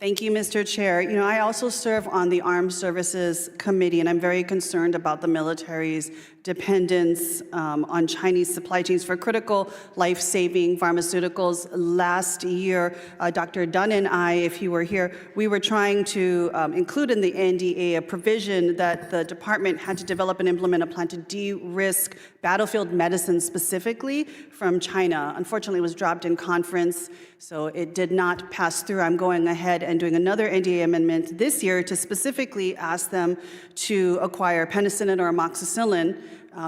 Thank you, Mr. Chair. You know, I also serve on the Armed Services Committee, and I'm very concerned about the military's dependence on Chinese supply chains for critical life-saving pharmaceuticals. Last year, Dr. Dunn and I, if you were here, we were trying to include in the NDA a provision that the department had to develop and implement a plan to de-risk battlefield medicine specifically from China. Unfortunately, it was dropped in conference, so it did not pass through. I'm going ahead and doing another NDA amendment this year to specifically ask them to acquire penicillin or amoxicillin,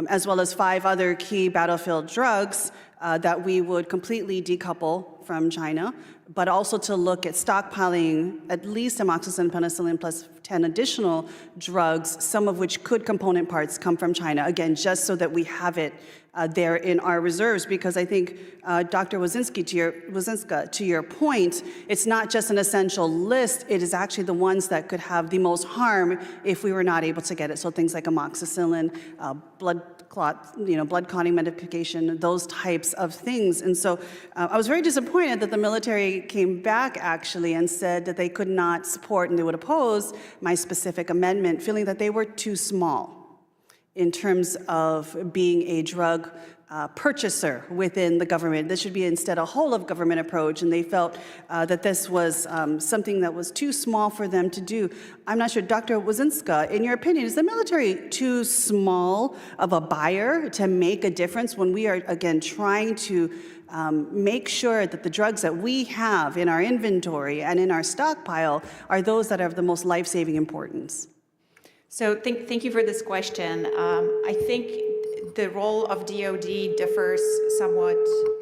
as well as 5 other key battlefield drugs that we would completely decouple from China, but also to look at stockpiling at least amoxicillin, penicillin, plus 10 additional drugs, some of which could component parts come from China, again, just so that we have it there in our reserves, because I think, Dr. Wozinska, to your point, it's not just an essential list, it is actually the ones that could have the most harm if we were not able to get it. So things like amoxicillin, blood clotting medication, those types of things. And so I was very disappointed that the military came back actually and said that they could not support and they would oppose my specific amendment, feeling that they were too small in terms of being a drug purchaser within the government. This should be instead a whole of government approach, and they felt that this was something that was too small for them to do. I'm not sure, Dr. Wozinska, in your opinion, is the military too small of a buyer to make a difference when we are, again, trying to make sure that the drugs that we have in our inventory and in our stockpile are those that are of the most life-saving importance? So thank you for this question. I think the role of DoD differs somewhat.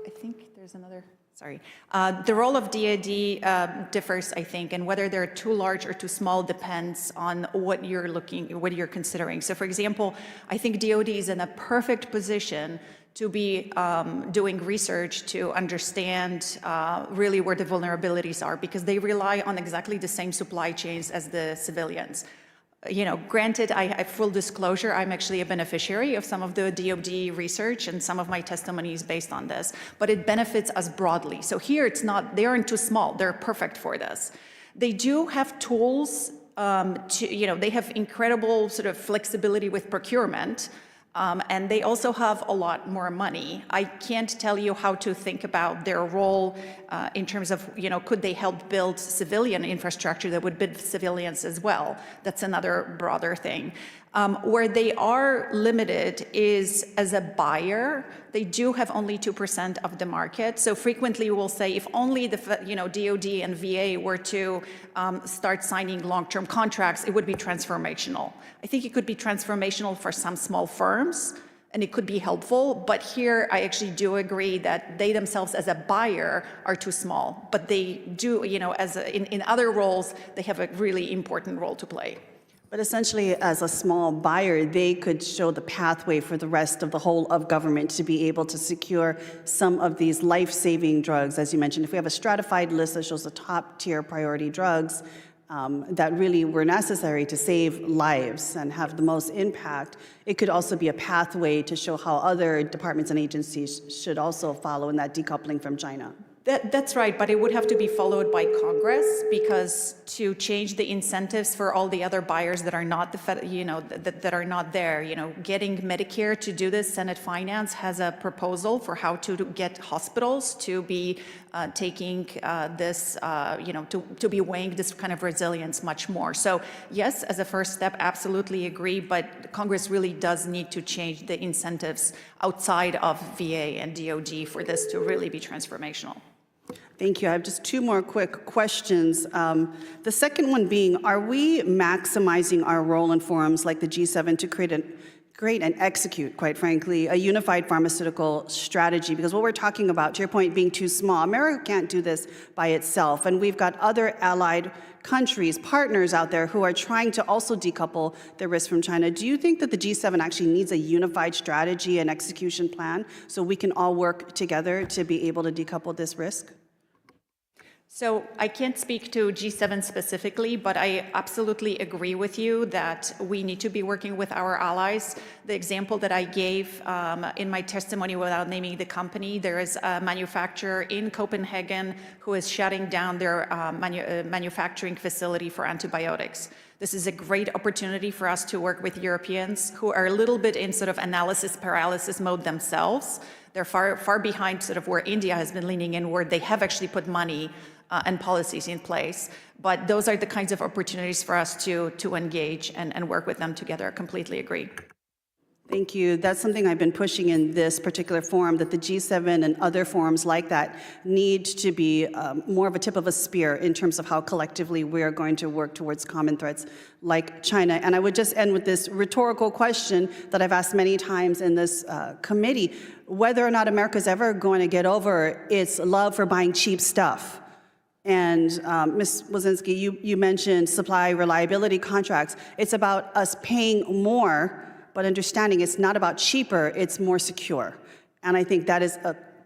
I think there's another, sorry. The role of DoD differs, I think, and whether they're too large or too small depends on what you're considering. So for example, I think DoD is in a perfect position to be doing research to understand really where the vulnerabilities are, because they rely on exactly the same supply chains as the civilians. You know, granted, full disclosure, I'm actually a beneficiary of some of the DoD research, and some of my testimony is based on this, but it benefits us broadly. So here it's not, they aren't too small, they're perfect for this. They do have tools they have incredible sort of flexibility with procurement, and they also have a lot more money. I can't tell you how to think about their role in terms of, could they help build civilian infrastructure that would build civilians as well? That's another broader thing. Where they are limited is as a buyer. They do have only 2% of the market. So frequently we'll say if only the DoD and VA were to start signing long-term contracts, it would be transformational. I think it could be transformational for some small firms, and it could be helpful, but here I actually do agree that they themselves as a buyer are too small, but they do, in other roles, they have a really important role to play. But essentially, as a small buyer, they could show the pathway for the rest of the whole of government to be able to secure some of these life-saving drugs. As you mentioned, if we have a stratified list that shows the top-tier priority drugs that really were necessary to save lives and have the most impact, it could also be a pathway to show how other departments and agencies should also follow in that decoupling from China. That's right, but it would have to be followed by Congress, because to change the incentives for all the other buyers that are not that are not there, getting Medicare to do this. Senate Finance has a proposal for how to get hospitals to be taking this, to be weighing this kind of resilience much more. So yes, as a first step, absolutely agree, but Congress really does need to change the incentives outside of VA and DoD for this to really be transformational. Thank you. I have just 2 more quick questions. The second one being, are we maximizing our role in forums like the G7 to create and execute, quite frankly, a unified pharmaceutical strategy? Because what we're talking about, to your point, being too small, America can't do this by itself. And we've got other allied countries, partners out there who are trying to also decouple the risk from China. Do you think that the G7 actually needs a unified strategy and execution plan so we can all work together to be able to decouple this risk? So I can't speak to G7 specifically, but I absolutely agree with you that we need to be working with our allies. The example that I gave in my testimony without naming the company, there is a manufacturer in Copenhagen who is shutting down their manufacturing facility for antibiotics. This is a great opportunity for us to work with Europeans who are a little bit in sort of analysis paralysis mode themselves. They're far behind sort of where India has been leaning inward. They have actually put money and policies in place. But those are the kinds of opportunities for us to engage and work with them together. I completely agree. Thank you. That's something I've been pushing in this particular forum, that the G7 and other forums like that need to be more of a tip of a spear in terms of how collectively we are going to work towards common threats like China. And I would just end with this rhetorical question that I've asked many times in this committee, whether or not America's ever going to get over its love for buying cheap stuff. And Ms. Wozinski, you mentioned supply reliability contracts. It's about us paying more, but understanding it's not about cheaper, it's more secure. And I think that is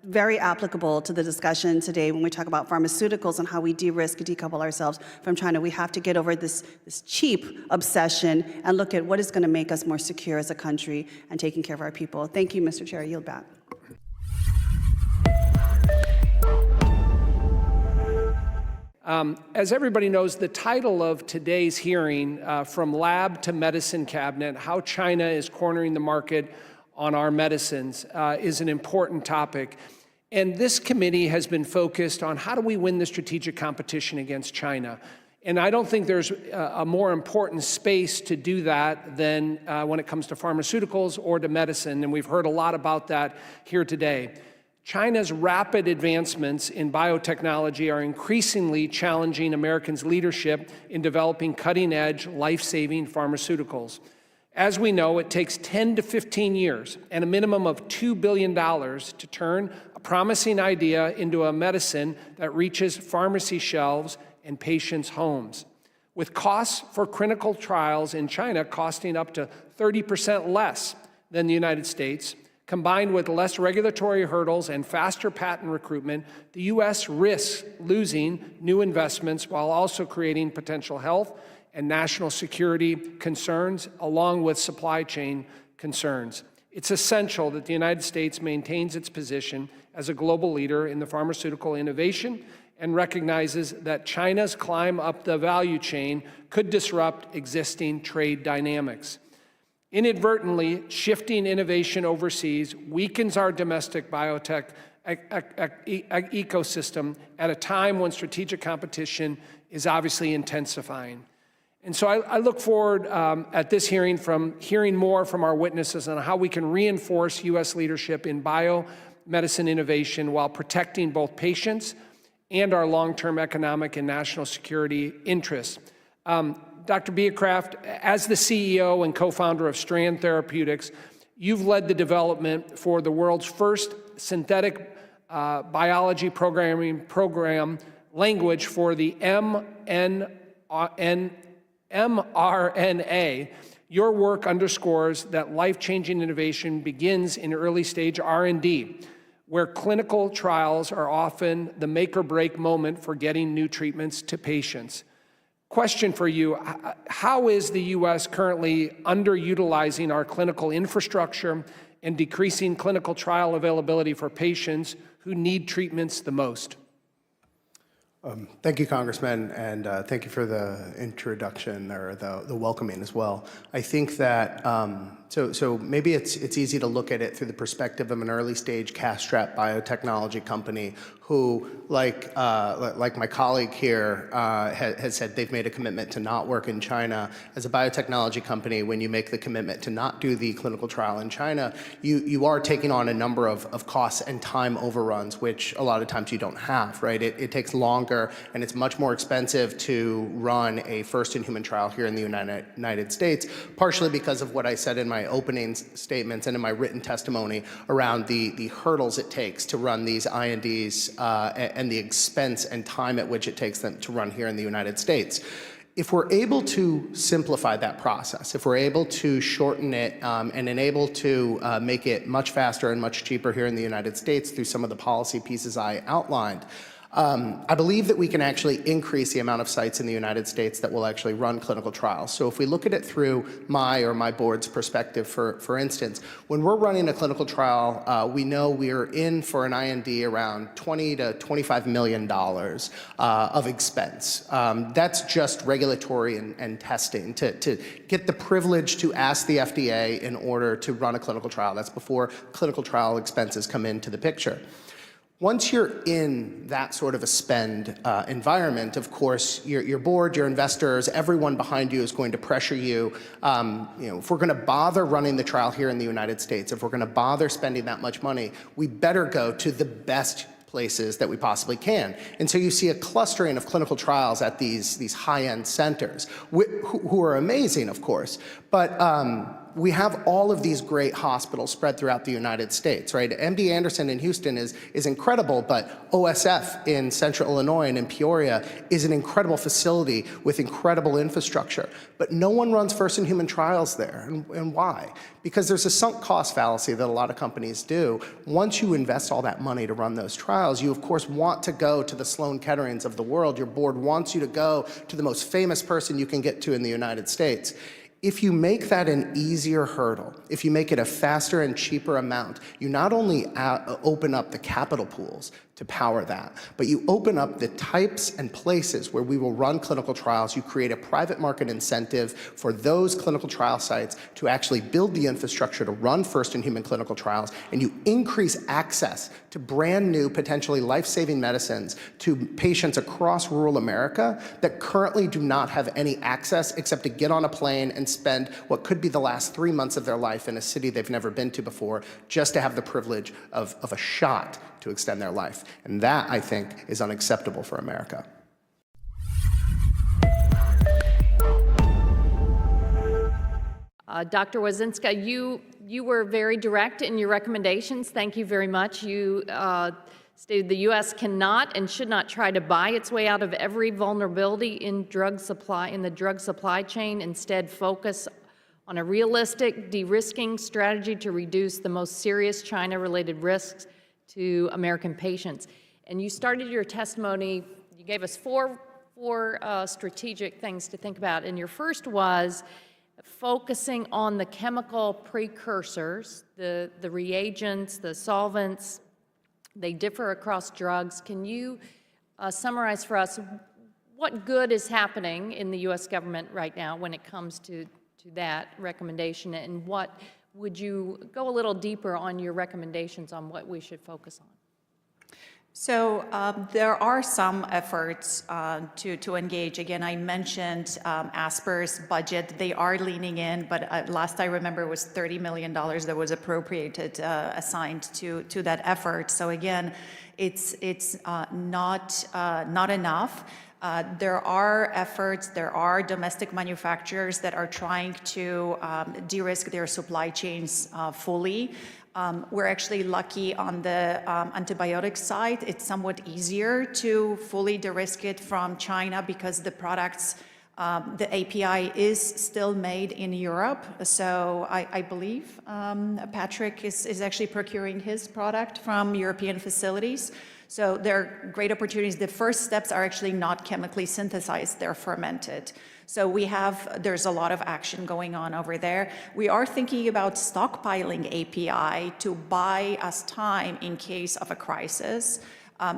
very applicable to the discussion today when we talk about pharmaceuticals and how we de-risk, decouple ourselves from China. We have to get over this cheap obsession and look at what is going to make us more secure as a country and taking care of our people. Thank you, Mr. Chair. I yield back. As everybody knows, the title of today's hearing, From Lab to Medicine Cabinet, How China is Cornering the Market on Our Medicines, is an important topic. And this committee has been focused on how do we win the strategic competition against China. And I don't think there's a more important space to do that than when it comes to pharmaceuticals or to medicine, and we've heard a lot about that here today. China's rapid advancements in biotechnology are increasingly challenging Americans' leadership in developing cutting-edge, life-saving pharmaceuticals. As we know, it takes 10 to 15 years and a minimum of $2 billion to turn a promising idea into a medicine that reaches pharmacy shelves and patients' homes. With costs for clinical trials in China costing up to 30% less than the United States, combined with less regulatory hurdles and faster patent recruitment, the U.S. risks losing new investments while also creating potential health and national security concerns, along with supply chain concerns. It's essential that the United States maintains its position as a global leader in the pharmaceutical innovation and recognizes that China's climb up the value chain could disrupt existing trade dynamics. Inadvertently, shifting innovation overseas weakens our domestic biotech ecosystem at a time when strategic competition is obviously intensifying. And so I look forward at this hearing from hearing more from our witnesses on how we can reinforce U.S. leadership in biomedicine innovation while protecting both patients and our long-term economic and national security interests. Dr. Beecraft, as the CEO and co-founder of Strand Therapeutics, you've led the development for the world's first synthetic biology programming program language for the mRNA. Your work underscores that life-changing innovation begins in early-stage R&D, where clinical trials are often the make-or-break moment for getting new treatments to patients. Question for you, how is the U.S. currently underutilizing our clinical infrastructure and decreasing clinical trial availability for patients who need treatments the most? Thank you, Congressman, and thank you for the introduction or the welcoming as well. I think that so maybe it's easy to look at it through the perspective of an early stage cash-strapped biotechnology company who, like my colleague here has said, they've made a commitment to not work in China. As a biotechnology company, when you make the commitment to not do the clinical trial in China, you are taking on a number of costs and time overruns, which a lot of times you don't have, right? It takes longer, and it's much more expensive to run a first-in-human trial here in the United States, partially because of what I said in my opening statements and in my written testimony around the hurdles it takes to run these INDs and the expense and time at which it takes them to run here in the United States. If we're able to simplify that process, if we're able to shorten it and enable to make it much faster and much cheaper here in the United States through some of the policy pieces I outlined, I believe that we can actually increase the amount of sites in the United States that will actually run clinical trials. So if we look at it through my board's perspective, for instance, when we're running a clinical trial, we know we're in for an IND around $20 to $25 million of expense. That's just regulatory and testing to get the privilege to ask the FDA in order to run a clinical trial. That's before clinical trial expenses come into the picture. Once you're in that sort of a spend environment, of course, your board, your investors, everyone behind you is going to pressure you. If we're going to bother running the trial here in the United States, if we're going to bother spending that much money, we better go to the best places that we possibly can. And so you see a clustering of clinical trials at these high-end centers, who are amazing, of course, but we have all of these great hospitals spread throughout the United States, right? MD Anderson in Houston is incredible, but OSF in Central Illinois and in Peoria is an incredible facility with incredible infrastructure. But no one runs first-in-human trials there. And why? Because there's a sunk cost fallacy that a lot of companies do. Once you invest all that money to run those trials, you of course want to go to the Sloan Ketterings of the world. Your board wants you to go to the most famous person you can get to in the United States. If you make that an easier hurdle, if you make it a faster and cheaper amount, you not only open up the capital pools to power that, but you open up the types and places where we will run clinical trials. You create a private market incentive for those clinical trial sites to actually build the infrastructure to run first-in-human clinical trials, and you increase access to brand new, potentially life-saving medicines to patients across rural America that currently do not have any access except to get on a plane and spend what could be the last 3 months of their life in a city they've never been to before, just to have the privilege of a shot to extend their life. And that, I think, is unacceptable for America. Dr. Wazinska, you were very direct in your recommendations. Thank you very much. You stated the U.S. cannot and should not try to buy its way out of every vulnerability in the drug supply chain. Instead, focus on a realistic de-risking strategy to reduce the most serious China-related risks to American patients. And you started your testimony, you gave us four strategic things to think about. And your first was focusing on the chemical precursors, the reagents, the solvents. They differ across drugs. Can you summarize for us what good is happening in the U.S. government right now when it comes to that recommendation, and what would you go a little deeper on your recommendations on what we should focus on? So there are some efforts to engage. Again, I mentioned ASPR's budget. They are leaning in, but last I remember it was $30 million that was appropriated, assigned to that effort. So again, it's not enough. There are efforts, there are domestic manufacturers that are trying to de-risk their supply chains fully. We're actually lucky on the antibiotic side. It's somewhat easier to fully de-risk it from China because the products, the API is still made in Europe. So I believe Patrick is actually procuring his product from European facilities. So there are great opportunities. The first steps are actually not chemically synthesized, they're fermented. So there's a lot of action going on over there. We are thinking about stockpiling API to buy us time in case of a crisis.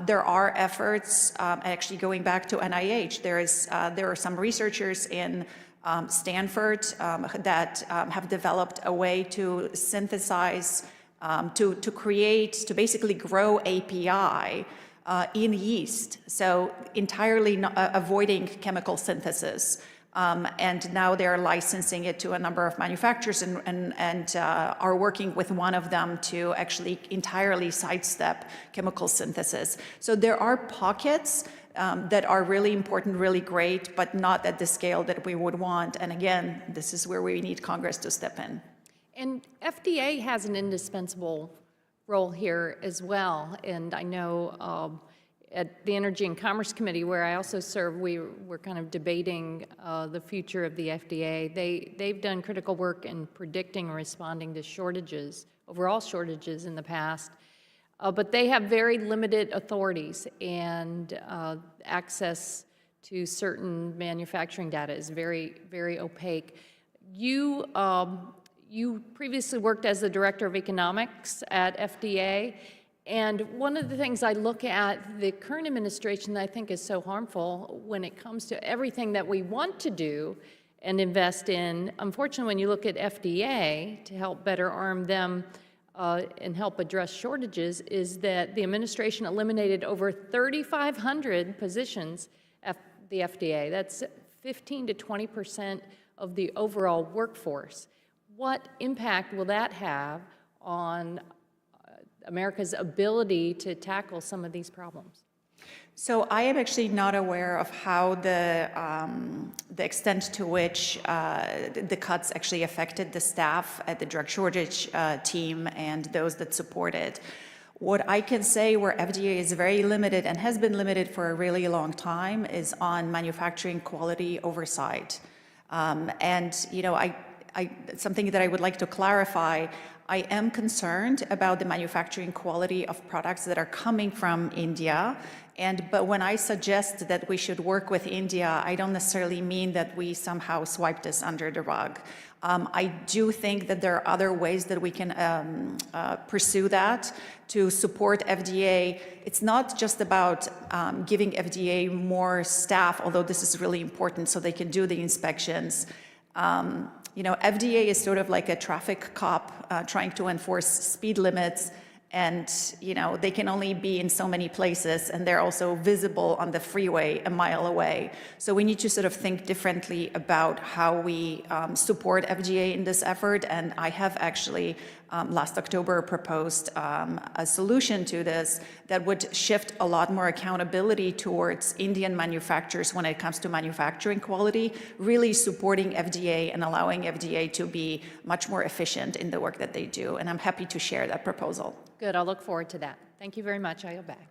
There are efforts, actually going back to NIH, there are some researchers in Stanford that have developed a way to synthesize to basically grow API in yeast, so entirely avoiding chemical synthesis. And now they're licensing it to a number of manufacturers and are working with one of them to actually entirely sidestep chemical synthesis. So there are pockets that are really important, really great, but not at the scale that we would want. And again, this is where we need Congress to step in. And FDA has an indispensable role here as well. And I know at the Energy and Commerce Committee, where I also serve, we're kind of debating the future of the FDA. They've done critical work in predicting and responding to shortages, overall shortages in the past. but they have very limited authorities, and access to certain manufacturing data is very, very opaque. You previously worked as the Director of Economics at FDA, and one of the things I look at the current administration that I think is so harmful when it comes to everything that we want to do and invest in, unfortunately, when you look at FDA to help better arm them and help address shortages, is that the administration eliminated over 3,500 positions at the FDA. That's 15 to 20% of the overall workforce. What impact will that have on America's ability to tackle some of these problems? So I am actually not aware of how the extent to which the cuts actually affected the staff at the drug shortage team and those that support it. What I can say where FDA is very limited and has been limited for a really long time is on manufacturing quality oversight. And you know, something that I would like to clarify, I am concerned about the manufacturing quality of products that are coming from India. But when I suggest that we should work with India, I don't necessarily mean that we somehow swipe this under the rug. I do think that there are other ways that we can pursue that to support FDA. It's not just about giving FDA more staff, although this is really important so they can do the inspections. You know, FDA is sort of like a traffic cop trying to enforce speed limits, and you know, they can only be in so many places, and they're also visible on the freeway a mile away. So we need to sort of think differently about how we support FDA in this effort, and I have actually last October proposed a solution to this that would shift a lot more accountability towards Indian manufacturers when it comes to manufacturing quality, really supporting FDA and allowing FDA to be much more efficient in the work that they do. And I'm happy to share that proposal. Good, I'll look forward to that. Thank you very much. I yield back.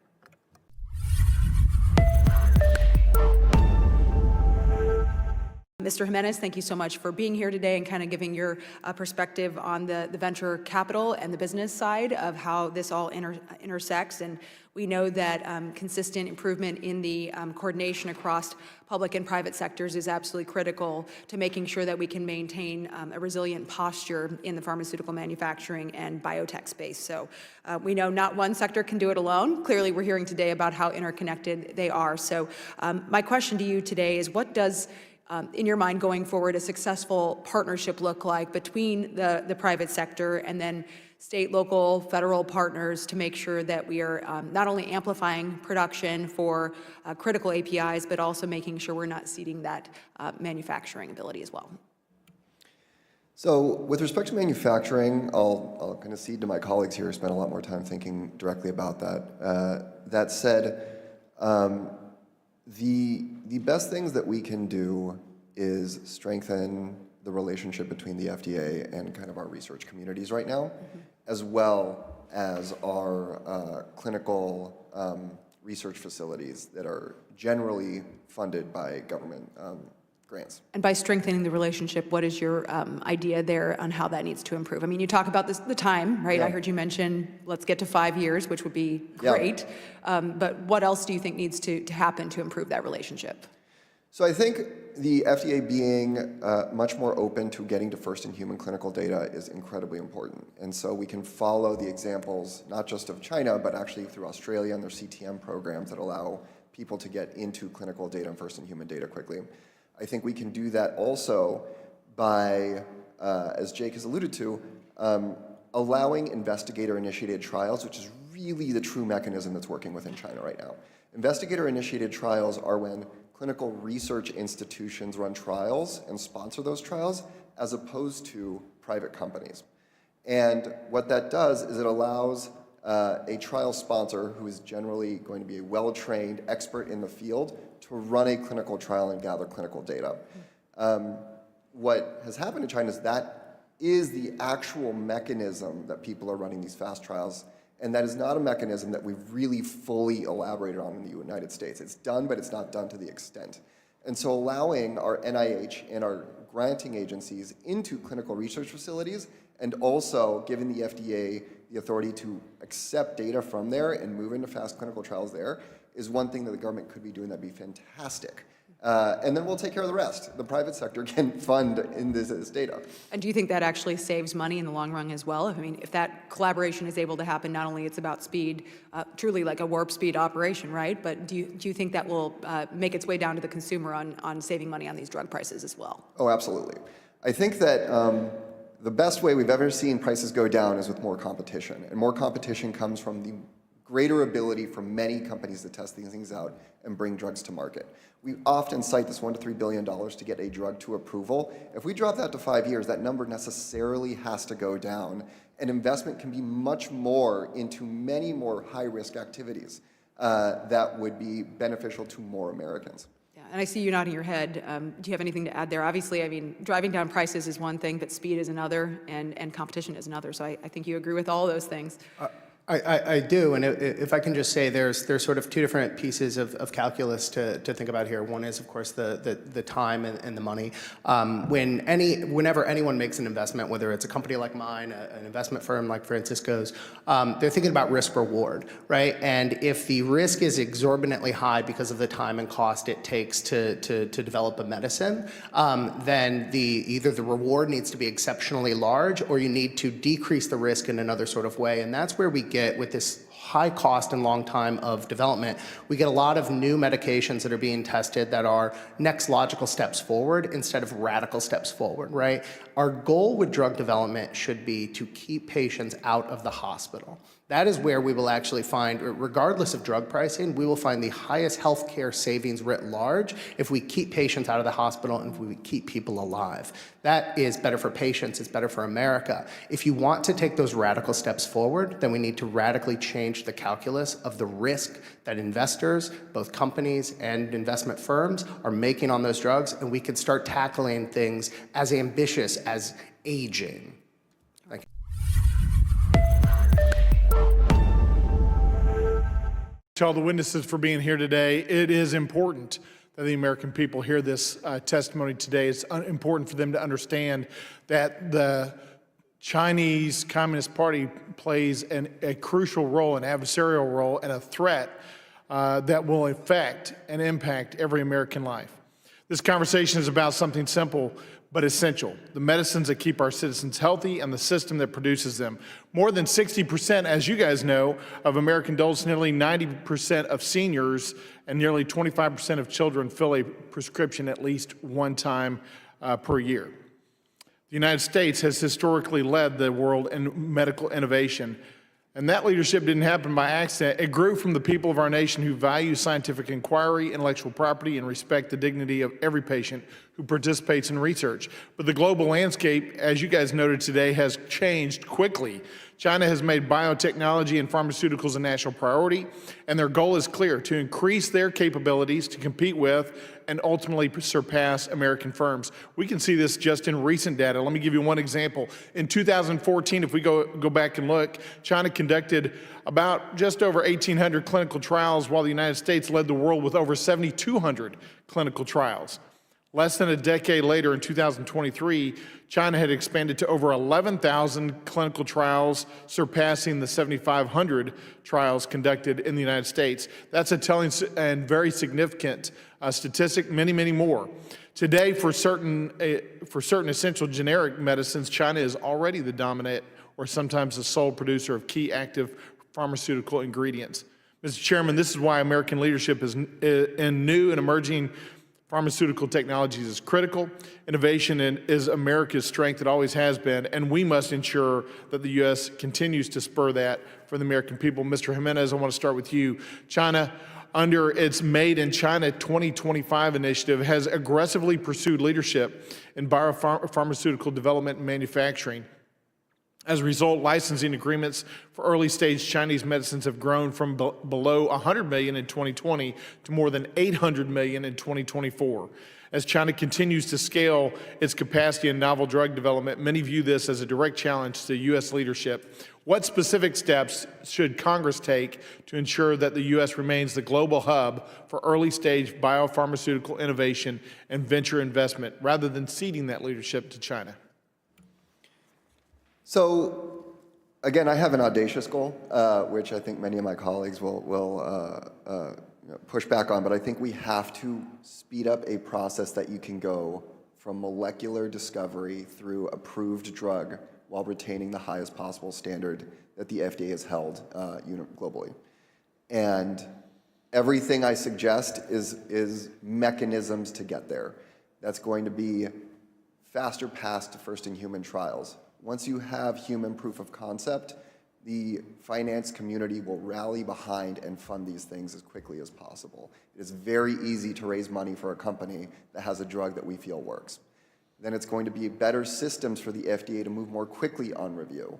Mr. Jimenez, thank you so much for being here today and kind of giving your perspective on the venture capital and the business side of how this all intersects. And we know that consistent improvement in the coordination across public and private sectors is absolutely critical to making sure that we can maintain a resilient posture in the pharmaceutical manufacturing and biotech space. So we know not one sector can do it alone. Clearly, we're hearing today about how interconnected they are. So my question to you today is, what does in your mind, going forward, a successful partnership look like between the private sector and then state, local, federal partners to make sure that we are not only amplifying production for critical APIs, but also making sure we're not ceding that manufacturing ability as well? So with respect to manufacturing, I'll kind of cede to my colleagues here who spend a lot more time thinking directly about that. That said, the best things that we can do is strengthen the relationship between the FDA and kind of our research communities right now, as well as our clinical research facilities that are generally funded by government grants. And by strengthening the relationship, what is your idea there on how that needs to improve? I mean, you talk about the time, right? Yeah. I heard you mention, let's get to 5 years, which would be great. Yeah. But what else do you think needs to happen to improve that relationship? So I think the FDA being much more open to getting to first-in-human clinical data is incredibly important. And so we can follow the examples, not just of China, but actually through Australia and their CTM programs that allow people to get into clinical data and first-in-human data quickly. I think we can do that also by, as Jake has alluded to, allowing investigator-initiated trials, which is really the true mechanism that's working within China right now. Investigator-initiated trials are when clinical research institutions run trials and sponsor those trials, as opposed to private companies. And what that does is it allows a trial sponsor, who is generally going to be a well-trained expert in the field, to run a clinical trial and gather clinical data. What has happened in China is that is the actual mechanism that people are running these fast trials, and that is not a mechanism that we've really fully elaborated on in the United States. It's done, but it's not done to the extent. And so allowing our NIH and our granting agencies into clinical research facilities, and also giving the FDA the authority to accept data from there and move into fast clinical trials there is one thing that the government could be doing that'd be fantastic. And then we'll take care of the rest. The private sector can fund in this data. And do you think that actually saves money in the long run as well? I mean, if that collaboration is able to happen, not only it's about speed, truly like a warp speed operation, right? But do you think that will make its way down to the consumer on saving money on these drug prices as well? Oh, absolutely. I think that the best way we've ever seen prices go down is with more competition. And more competition comes from the greater ability for many companies to test these things out and bring drugs to market. We often cite this $1 to $3 billion to get a drug to approval. If we drop that to 5 years, that number necessarily has to go down, and investment can be much more into many more high-risk activities that would be beneficial to more Americans. Yeah, and I see you nodding your head. Do you have anything to add there? Obviously, I mean, driving down prices is one thing, but speed is another, and competition is another. So I think you agree with all those things. I do, and if I can just say, there's sort of two different pieces of calculus to think about here. One is, of course, the time and the money. Whenever anyone makes an investment, whether it's a company like mine, an investment firm like Francisco's, they're thinking about risk reward, right? And if the risk is exorbitantly high because of the time and cost it takes to develop a medicine, then either the reward needs to be exceptionally large, or you need to decrease the risk in another sort of way, and that's where we get with this high cost and long time of development. We get a lot of new medications that are being tested that are next logical steps forward instead of radical steps forward, right? Our goal with drug development should be to keep patients out of the hospital. That is where we will actually find, regardless of drug pricing, we will find the highest healthcare savings writ large if we keep patients out of the hospital and if we keep people alive. That is better for patients, it's better for America. If you want to take those radical steps forward, then we need to radically change the calculus of the risk that investors, both companies and investment firms, are making on those drugs, and we can start tackling things as ambitious as aging. Thank you. To all the witnesses for being here today. It is important that the American people hear this testimony today. It's important for them to understand that the Chinese Communist Party plays a crucial role, an adversarial role, and a threat that will affect and impact every American life. This conversation is about something simple but essential: the medicines that keep our citizens healthy and the system that produces them. More than 60%, as you guys know, of American adults, nearly 90% of seniors, and nearly 25% of children fill a prescription at least one time per year. The United States has historically led the world in medical innovation, and that leadership didn't happen by accident. It grew from the people of our nation who value scientific inquiry, intellectual property, and respect the dignity of every patient who participates in research. But the global landscape, as you guys noted today, has changed quickly. China has made biotechnology and pharmaceuticals a national priority, and their goal is clear: to increase their capabilities to compete with and ultimately surpass American firms. We can see this just in recent data. Let me give you one example. In 2014, if we go back and look, China conducted about just over 1,800 clinical trials, while the United States led the world with over 7,200 clinical trials. Less than a decade later, in 2023, China had expanded to over 11,000 clinical trials, surpassing the 7,500 trials conducted in the United States. That's a telling and very significant statistic, many more. Today, for certain essential generic medicines, China is already the dominant or sometimes the sole producer of key active pharmaceutical ingredients. Mr. Chairman, this is why American leadership in new and emerging pharmaceutical technologies is critical. Innovation is America's strength. It always has been, and we must ensure that the U.S. continues to spur that for the American people. Mr. Jimenez, I want to start with you. China, under its Made in China 2025 initiative, has aggressively pursued leadership in biopharmaceutical development and manufacturing. As a result, licensing agreements for early-stage Chinese medicines have grown from below $100 million in 2020 to more than $800 million in 2024. As China continues to scale its capacity in novel drug development, many view this as a direct challenge to U.S. leadership. What specific steps should Congress take to ensure that the U.S. remains the global hub for early-stage biopharmaceutical innovation and venture investment, rather than ceding that leadership to China? So Again, I have an audacious goal, which I think many of my colleagues will push back on, but I think we have to speed up a process that you can go from molecular discovery through approved drug while retaining the highest possible standard that the FDA has held globally. And everything I suggest is mechanisms to get there. That's going to be faster paths to first-in-human trials. Once you have human proof of concept, the finance community will rally behind and fund these things as quickly as possible. It is very easy to raise money for a company that has a drug that we feel works. Then it's going to be better systems for the FDA to move more quickly on review.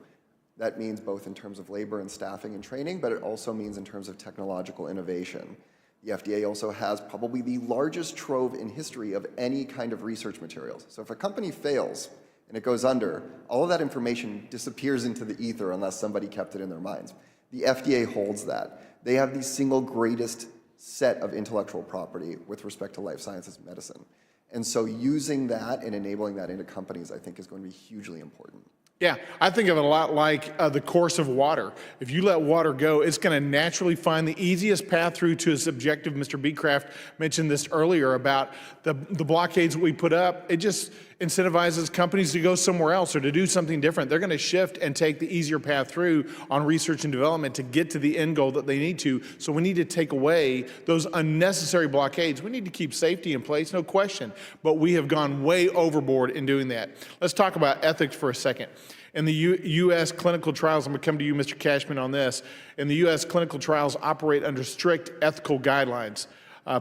That means both in terms of labor and staffing and training, but it also means in terms of technological innovation. The FDA also has probably the largest trove in history of any kind of research materials. So if a company fails and it goes under, all of that information disappears into the ether unless somebody kept it in their minds. The FDA holds that. They have the single greatest set of intellectual property with respect to life sciences medicine. And so using that and enabling that into companies, I think, is going to be hugely important. Yeah, I think of it a lot like the course of water. If you let water go, it's going to naturally find the easiest path through to its objective. Mr. Beecraft mentioned this earlier about the blockades we put up. It just incentivizes companies to go somewhere else or to do something different. They're going to shift and take the easier path through on research and development to get to the end goal that they need to. So we need to take away those unnecessary blockades. We need to keep safety in place, no question, but we have gone way overboard in doing that. Let's talk about ethics for a second. In the U.S. clinical trials, I'm going to come to you, Mr. Cashman, on this. In the U.S., clinical trials operate under strict ethical guidelines.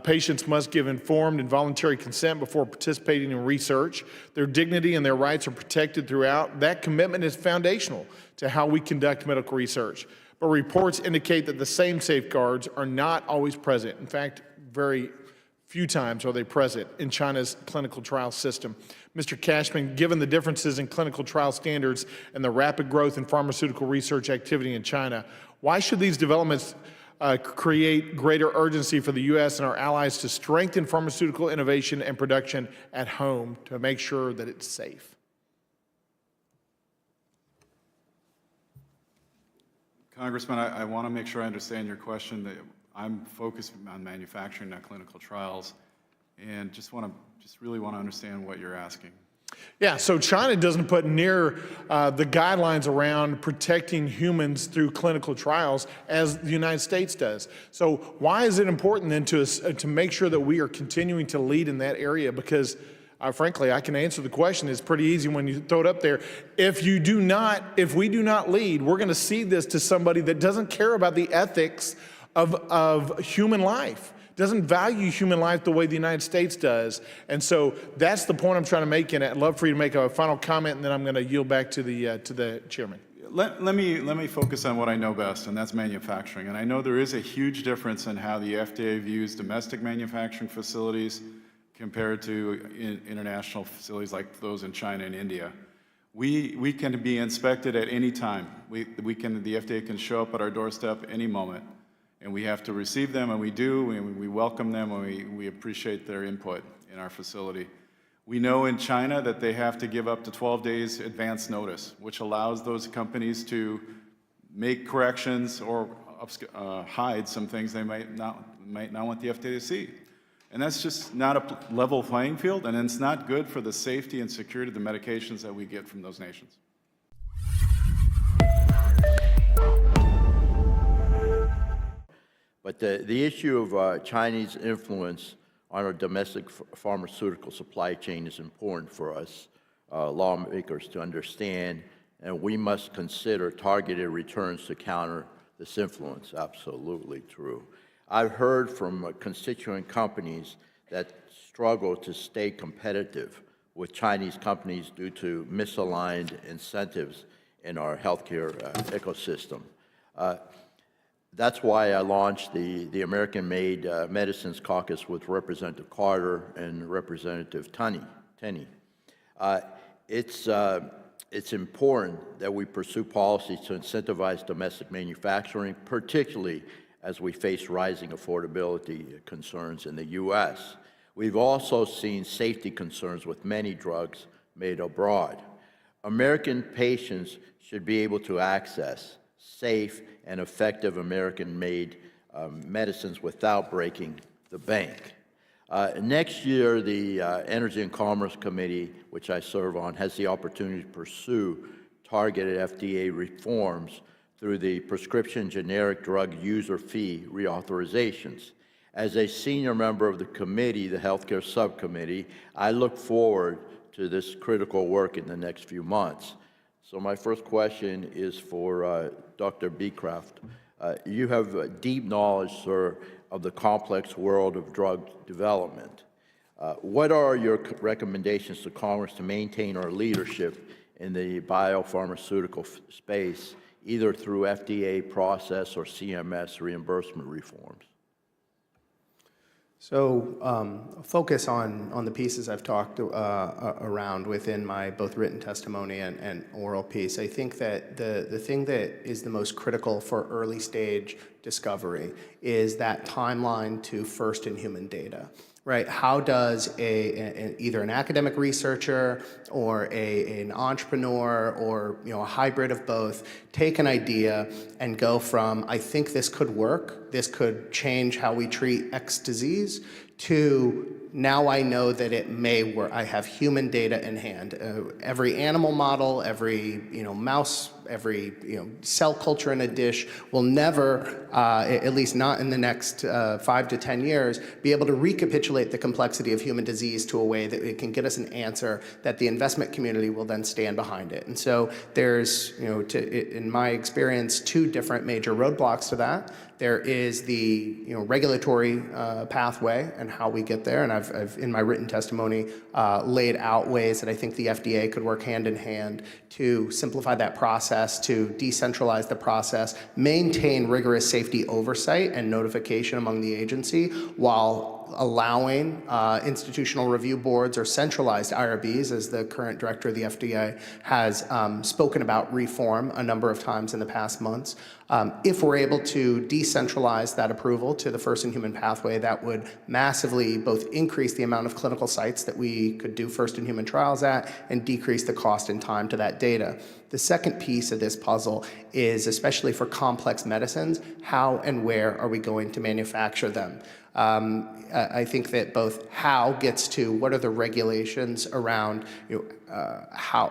Patients must give informed and voluntary consent before participating in research. Their dignity and their rights are protected throughout. That commitment is foundational to how we conduct medical research. But reports indicate that the same safeguards are not always present. In fact, very few times are they present in China's clinical trial system. Mr. Cashman, given the differences in clinical trial standards and the rapid growth in pharmaceutical research activity in China, why should these developments create greater urgency for the U.S. and our allies to strengthen pharmaceutical innovation and production at home to make sure that it's safe? Congressman, I want to make sure I understand your question. I'm focused on manufacturing, not clinical trials, and just really want to understand what you're asking. Yeah, so China doesn't put near the guidelines around protecting humans through clinical trials as the United States does. So why is it important then to make sure that we are continuing to lead in that area? Because frankly, I can answer the question. It's pretty easy when you throw it up there. If we do not lead, we're going to cede this to somebody that doesn't care about the ethics of human life, doesn't value human life the way the United States does. And so that's the point I'm trying to make, and I'd love for you to make a final comment, and then I'm going to yield back to the chairman. Let me focus on what I know best, and that's manufacturing. And I know there is a huge difference in how the FDA views domestic manufacturing facilities compared to international facilities like those in China and India. We can be inspected at any time. The FDA can show up at our doorstep any moment. And we have to receive them, and we do, and we welcome them, and we appreciate their input in our facility. We know in China that they have to give up to 12 days advance notice, which allows those companies to make corrections or hide some things they might not want the FDA to see. And that's just not a level playing field, and it's not good for the safety and security of the medications that we get from those nations. But the issue of Chinese influence on our domestic pharmaceutical supply chain is important for us lawmakers to understand, and we must consider targeted returns to counter this influence. Absolutely true. I've heard from constituent companies that struggle to stay competitive with Chinese companies due to misaligned incentives in our healthcare ecosystem. That's why I launched the American-Made Medicines Caucus with Representative Carter and Representative Tenney. It's important that we pursue policies to incentivize domestic manufacturing, particularly as we face rising affordability concerns in the U.S. We've also seen safety concerns with many drugs made abroad. American patients should be able to access safe and effective American-made medicines without breaking the bank. Next year, the Energy and Commerce Committee, which I serve on, has the opportunity to pursue targeted FDA reforms through the prescription generic drug user fee reauthorizations. As a senior member of the committee, the Healthcare Subcommittee, I look forward to this critical work in the next few months. So my first question is for Dr. Beecroft. You have deep knowledge, sir, of the complex world of drug development. What are your recommendations to Congress to maintain our leadership in the biopharmaceutical space, either through FDA process or CMS reimbursement reforms? So focus on the pieces I've talked around within my both written testimony and oral piece. I think that the thing that is the most critical for early stage discovery is that timeline to first in human data. Right? How does either an academic researcher or an entrepreneur or a hybrid of both take an idea and go from I think this could work, this could change how we treat X disease, to now I know that it may work. I have human data in hand. Every animal model, every mouse, every cell culture in a dish will never, at least not in the next 5 to 10 years, be able to recapitulate the complexity of human disease to a way that it can get us an answer that the investment community will then stand behind it. And so there's, in my experience, 2 different major roadblocks to that. There is the regulatory pathway and how we get there, and I've in my written testimony laid out ways that I think the FDA could work hand in hand to simplify that process, to decentralize the process, maintain rigorous safety oversight and notification among the agency, while allowing institutional review boards or centralized IRBs, as the current director of the FDA has spoken about reform a number of times in the past months. If we're able to decentralize that approval to the first-in-human pathway, that would massively both increase the amount of clinical sites that we could do first-in-human trials at and decrease the cost and time to that data. The second piece of this puzzle is, especially for complex medicines, how and where are we going to manufacture them? I think that both how gets to what are the regulations around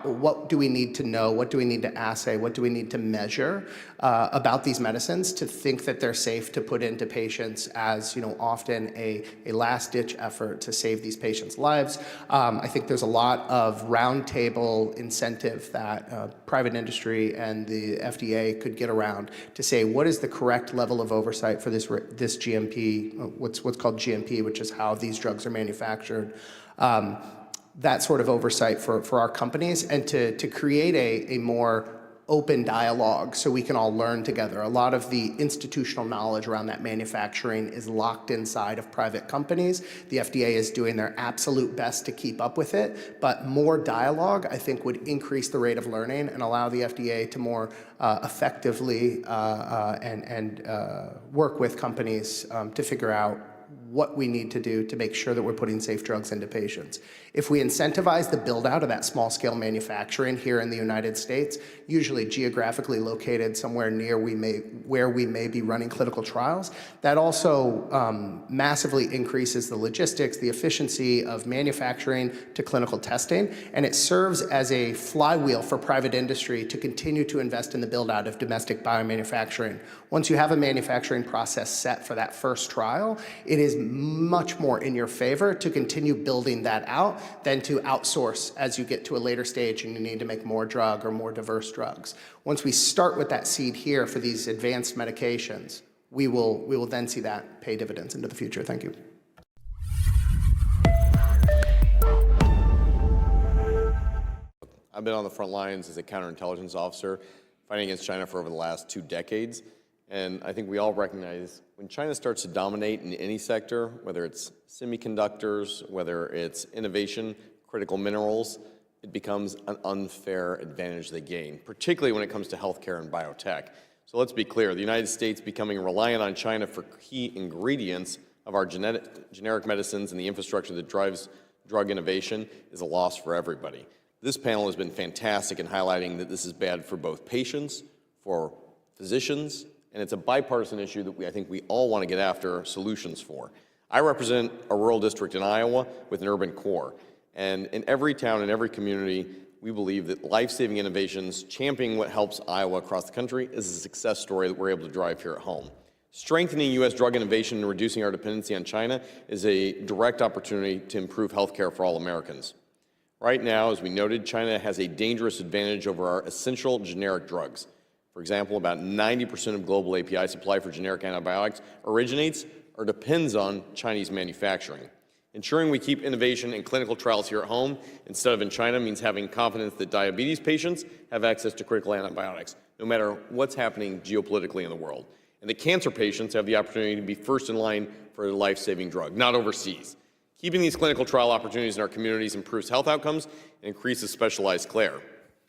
what do we need to know, what do we need to assay, what do we need to measure about these medicines to think that they're safe to put into patients as often a last-ditch effort to save these patients' lives. I think there's a lot of roundtable incentive that private industry and the FDA could get around to say what is the correct level of oversight for this GMP, what's called GMP, which is how these drugs are manufactured. That sort of oversight for our companies, and to create a more open dialogue so we can all learn together. A lot of the institutional knowledge around that manufacturing is locked inside of private companies. The FDA is doing their absolute best to keep up with it, but more dialogue, I think, would increase the rate of learning and allow the FDA to more effectively work with companies to figure out what we need to do to make sure that we're putting safe drugs into patients. If we incentivize the build out of that small scale manufacturing here in the United States, usually geographically located somewhere near where we may be running clinical trials, that also massively increases the logistics, the efficiency of manufacturing to clinical testing, and it serves as a flywheel for private industry to continue to invest in the build out of domestic biomanufacturing. Once you have a manufacturing process set for that first trial, it is much more in your favor to continue building that out than to outsource as you get to a later stage and you need to make more drug or more diverse drugs. Once we start with that seed here for these advanced medications, we will then see that pay dividends into the future. Thank you. I've been on the front lines as a counterintelligence officer fighting against China for over the last 2 decades. And I think we all recognize when China starts to dominate in any sector, whether it's semiconductors, whether it's innovation, critical minerals, it becomes an unfair advantage they gain, particularly when it comes to healthcare and biotech. So let's be clear, the United States becoming reliant on China for key ingredients of our generic medicines and the infrastructure that drives drug innovation is a loss for everybody. This panel has been fantastic in highlighting that this is bad for both patients, for physicians, and it's a bipartisan issue that I think we all want to get after solutions for. I represent a rural district in Iowa with an urban core, and in every town and every community, we believe that life-saving innovations, championing what helps Iowa across the country, is a success story that we're able to drive here at home. Strengthening U.S. drug innovation and reducing our dependency on China is a direct opportunity to improve health care for all Americans. Right now, as we noted, China has a dangerous advantage over our essential generic drugs. For example, about 90% of global API supply for generic antibiotics originates or depends on Chinese manufacturing. Ensuring we keep innovation and clinical trials here at home instead of in China means having confidence that diabetes patients have access to critical antibiotics, no matter what's happening geopolitically in the world. And that cancer patients have the opportunity to be first in line for a life-saving drug, not overseas. Keeping these clinical trial opportunities in our communities improves health outcomes and increases specialized care.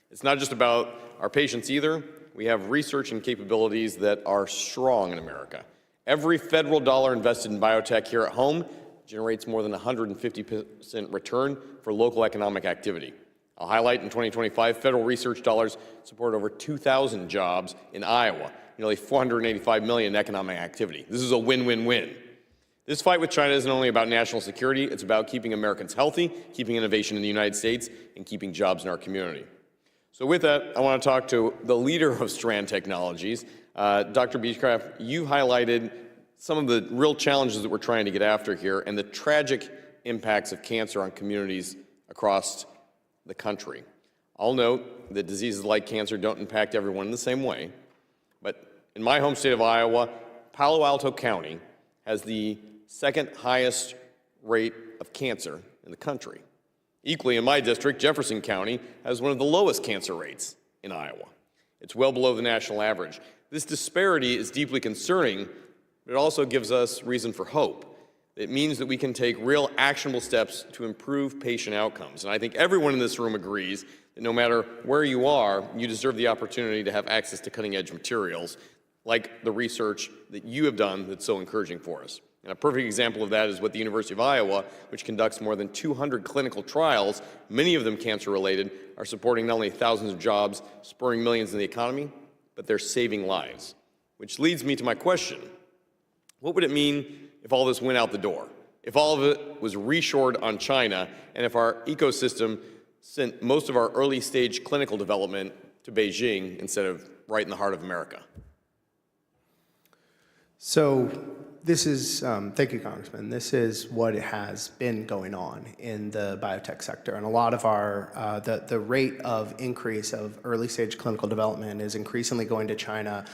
It's not just about our patients either. We have research and capabilities that are strong in America. Every federal dollar invested in biotech here at home generates more than 150% return for local economic activity. I'll highlight in 2025, federal research dollars support over 2,000 jobs in Iowa, nearly $485 million in economic activity. This is a win-win-win. This fight with China isn't only about national security, it's about keeping Americans healthy, keeping innovation in the United States, and keeping jobs in our community. So with that, I want to talk to the leader of Strand Technologies. Dr. Beechcraft, you highlighted some of the real challenges that we're trying to get after here and the tragic impacts of cancer on communities across the country. I'll note that diseases like cancer don't impact everyone in the same way, but in my home state of Iowa, Palo Alto County has the second highest rate of cancer in the country. Equally, in my district, Jefferson County has one of the lowest cancer rates in Iowa. It's well below the national average. This disparity is deeply concerning, but it also gives us reason for hope. It means that we can take real actionable steps to improve patient outcomes. And I think everyone in this room agrees that no matter where you are, you deserve the opportunity to have access to cutting-edge materials, like the research that you have done that's so encouraging for us. And a perfect example of that is what the University of Iowa, which conducts more than 200 clinical trials, many of them cancer-related, are supporting not only thousands of jobs, spurring millions in the economy, but they're saving lives. Which leads me to my question. What would it mean if all this went out the door? If all of it was reshored on China, and if our ecosystem sent most of our early-stage clinical development to Beijing instead of right in the heart of America? So this is, thank you, Congressman. This is what has been going on in the biotech sector. And a lot of our, the rate of increase of early stage clinical development is increasingly going to China.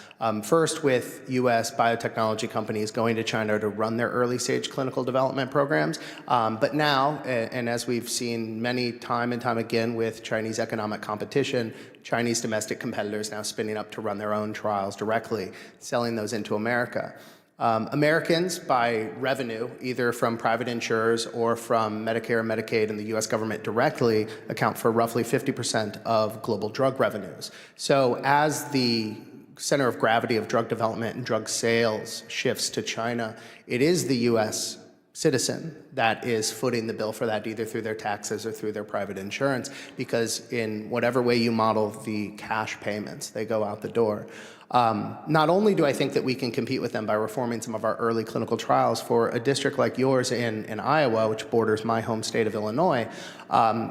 First with US biotechnology companies going to China to run their early stage clinical development programs. But now, and as we've seen time and time again with Chinese economic competition, Chinese domestic competitors now spinning up to run their own trials directly, selling those into America. Americans, by revenue, either from private insurers or from Medicare and Medicaid and the U.S. government directly, account for roughly 50% of global drug revenues. So as the center of gravity of drug development and drug sales shifts to China, it is the U.S. citizen that is footing the bill for that, either through their taxes or through their private insurance, because in whatever way you model the cash payments, they go out the door. Not only do I think that we can compete with them by reforming some of our early clinical trials, for a district like yours in Iowa, which borders my home state of Illinois,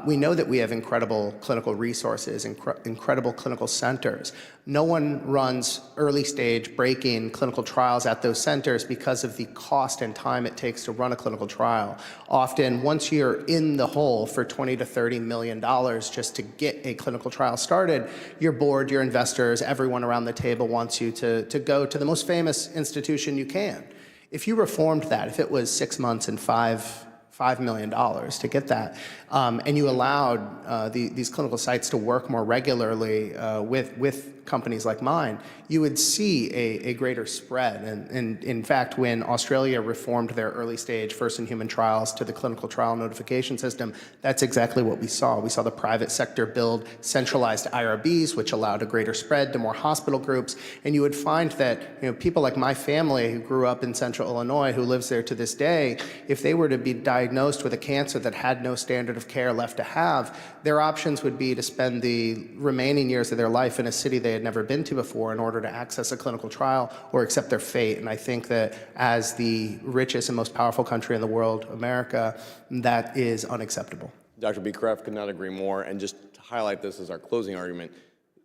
we know that we have incredible clinical resources, incredible clinical centers. No one runs early stage break-in clinical trials at those centers because of the cost and time it takes to run a clinical trial. Often, once you're in the hole for $20 to $30 million just to get a clinical trial started, your board, your investors, everyone around the table wants you to go to the most famous institution you can. If you reformed that, if it was 6 months and $5 million to get that, and you allowed these clinical sites to work more regularly with companies like mine, you would see a greater spread. And in fact, when Australia reformed their early stage first-in-human trials to the clinical trial notification system, that's exactly what we saw. We saw the private sector build centralized IRBs, which allowed a greater spread to more hospital groups. And you would find that people like my family who grew up in central Illinois, who lives there to this day, if they were to be diagnosed diagnosed with a cancer that had no standard of care left to have, their options would be to spend the remaining years of their life in a city they had never been to before in order to access a clinical trial or accept their fate. And I think that as the richest and most powerful country in the world, America, that is unacceptable. Dr. B. Kraft could not agree more. And just to highlight this as our closing argument,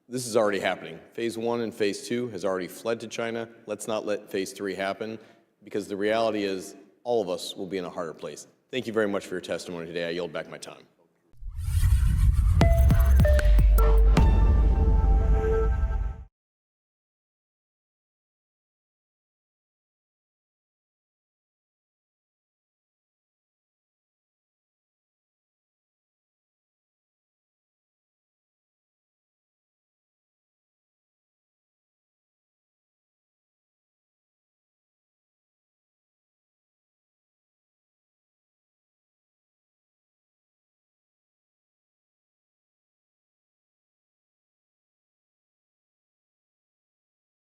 this is already happening. Phase 1 and Phase 2 has already fled to China. Let's not let Phase 3 happen, because the reality is all of us will be in a harder place. Thank you very much for your testimony today. I yield back my time.